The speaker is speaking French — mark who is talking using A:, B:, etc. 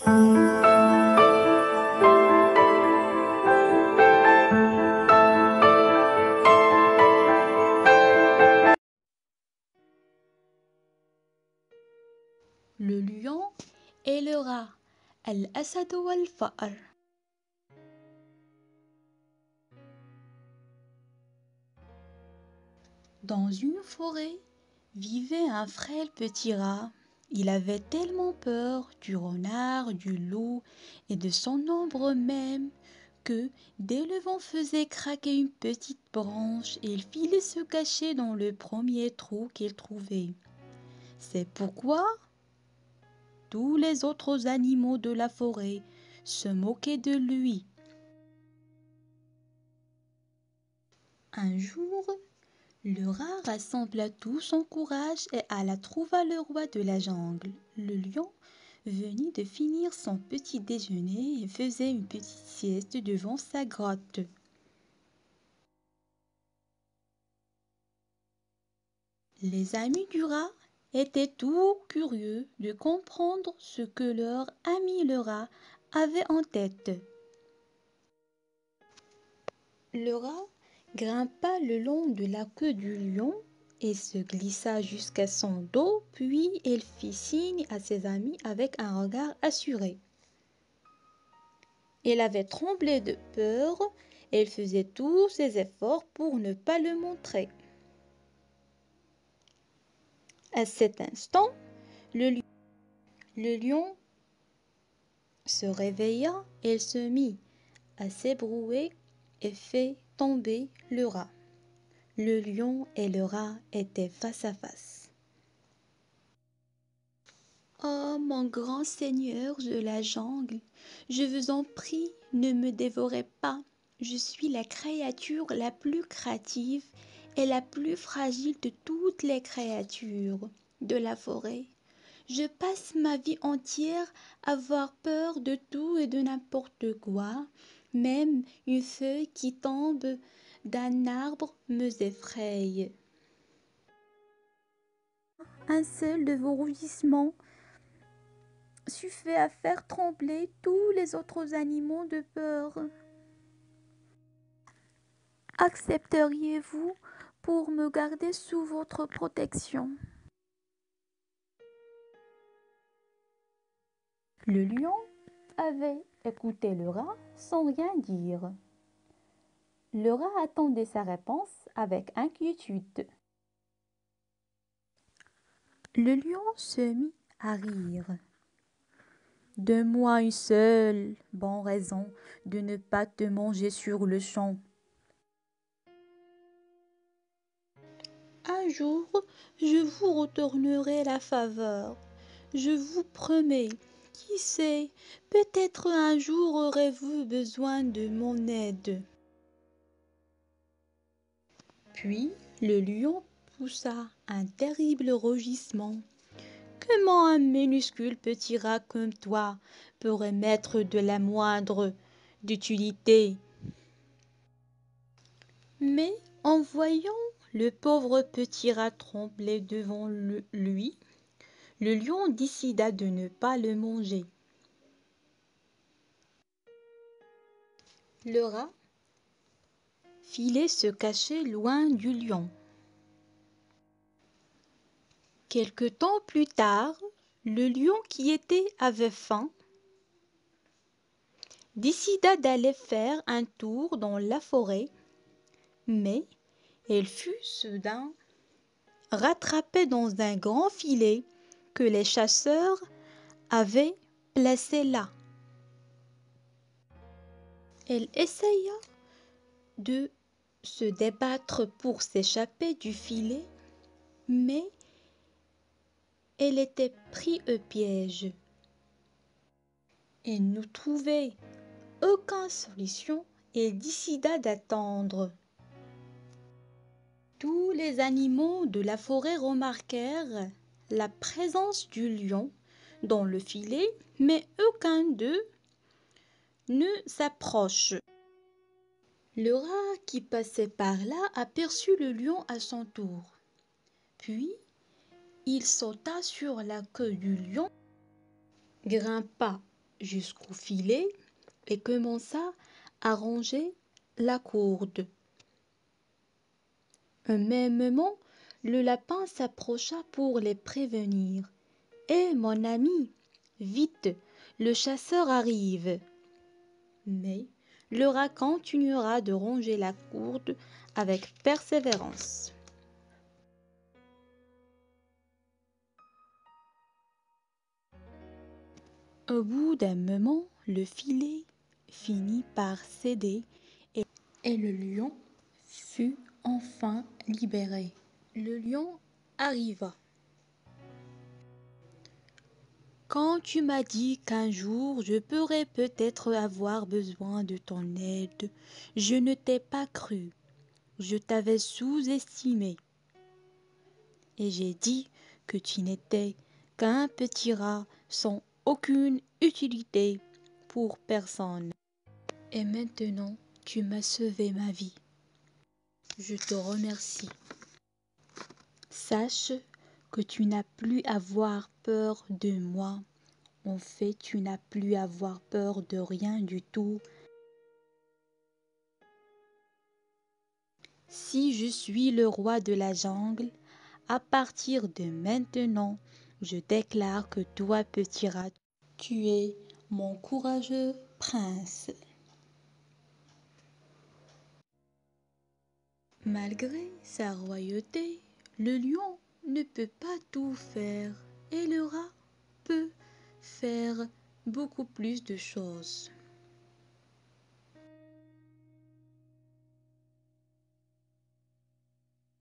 A: Le lion et le rat. Al-Asad wal-Fa'r. Dans une forêt vivait un frêle petit rat. Il avait tellement peur du renard, du loup et de son ombre même que, dès le vent faisait craquer une petite branche, il filait se cacher dans le premier trou qu'il trouvait. C'est pourquoi tous les autres animaux de la forêt se moquaient de lui. Un jour, le rat rassembla tout son courage et alla trouver le roi de la jungle. Le lion venait de finir son petit déjeuner et faisait une petite sieste devant sa grotte. Les amis du rat étaient tout curieux de comprendre ce que leur ami le rat avait en tête. Le rat grimpa le long de la queue du lion et se glissa jusqu'à son dos, puis il fit signe à ses amis avec un regard assuré. Il avait tremblé de peur et il faisait tous ses efforts pour ne pas le montrer. À cet instant, le lion se réveilla et se mit à s'ébrouer et fit tomber le rat. Le lion et le rat étaient face à face. « Oh, mon grand seigneur de la jungle, je vous en prie, ne me dévorez pas. Je suis la créature la plus créative et la plus fragile de toutes les créatures de la forêt. Je passe ma vie entière à avoir peur de tout et de n'importe quoi. Même une feuille qui tombe d'un arbre me effraie. Un seul de vos rugissements suffit à faire trembler tous les autres animaux de peur. Accepteriez-vous pour me garder sous votre protection ? » Le lion avait écouté le rat sans rien dire. Le rat attendait sa réponse avec inquiétude. Le lion se mit à rire. « Donne-moi une seule bonne raison de ne pas te manger sur le champ. Un jour, je vous retournerai la faveur. Je vous promets. Qui sait, peut-être un jour aurez-vous besoin de mon aide. » Puis le lion poussa un terrible rugissement. Comment un minuscule petit rat comme toi pourrait m'être de la moindre d'utilité? Mais en voyant le pauvre petit rat trembler devant lui, le lion décida de ne pas le manger. Le rat filait se cacher loin du lion. Quelque temps plus tard, le lion qui avait faim décida d'aller faire un tour dans la forêt, mais il fut soudain rattrapé dans un grand filet que les chasseurs avaient placé là. Il essaya de se débattre pour s'échapper du filet, mais il était pris au piège. Il ne trouvait aucune solution et décida d'attendre. Tous les animaux de la forêt remarquèrent la présence du lion dans le filet, mais aucun d'eux ne s'approche. Le rat qui passait par là aperçut le lion à son tour. Puis, il sauta sur la queue du lion, grimpa jusqu'au filet et commença à ranger la corde. Au même moment, le lapin s'approcha pour les prévenir. Eh, mon ami, vite, le chasseur arrive. Mais le rat continuera de ronger la corde avec persévérance. Au bout d'un moment, le filet finit par céder et le lion fut enfin libéré. Le lion arriva. Quand tu m'as dit qu'un jour je pourrais peut-être avoir besoin de ton aide, je ne t'ai pas cru. Je t'avais sous-estimé. Et j'ai dit que tu n'étais qu'un petit rat sans aucune utilité pour personne. Et maintenant, tu m'as sauvé ma vie. Je te remercie. Sache que tu n'as plus à avoir peur de moi. En fait, tu n'as plus à avoir peur de rien du tout. Si je suis le roi de la jungle, à partir de maintenant, je déclare que toi, petit rat, tu es mon courageux prince. Malgré sa royauté, le lion ne peut pas tout faire et le rat peut faire beaucoup plus de choses.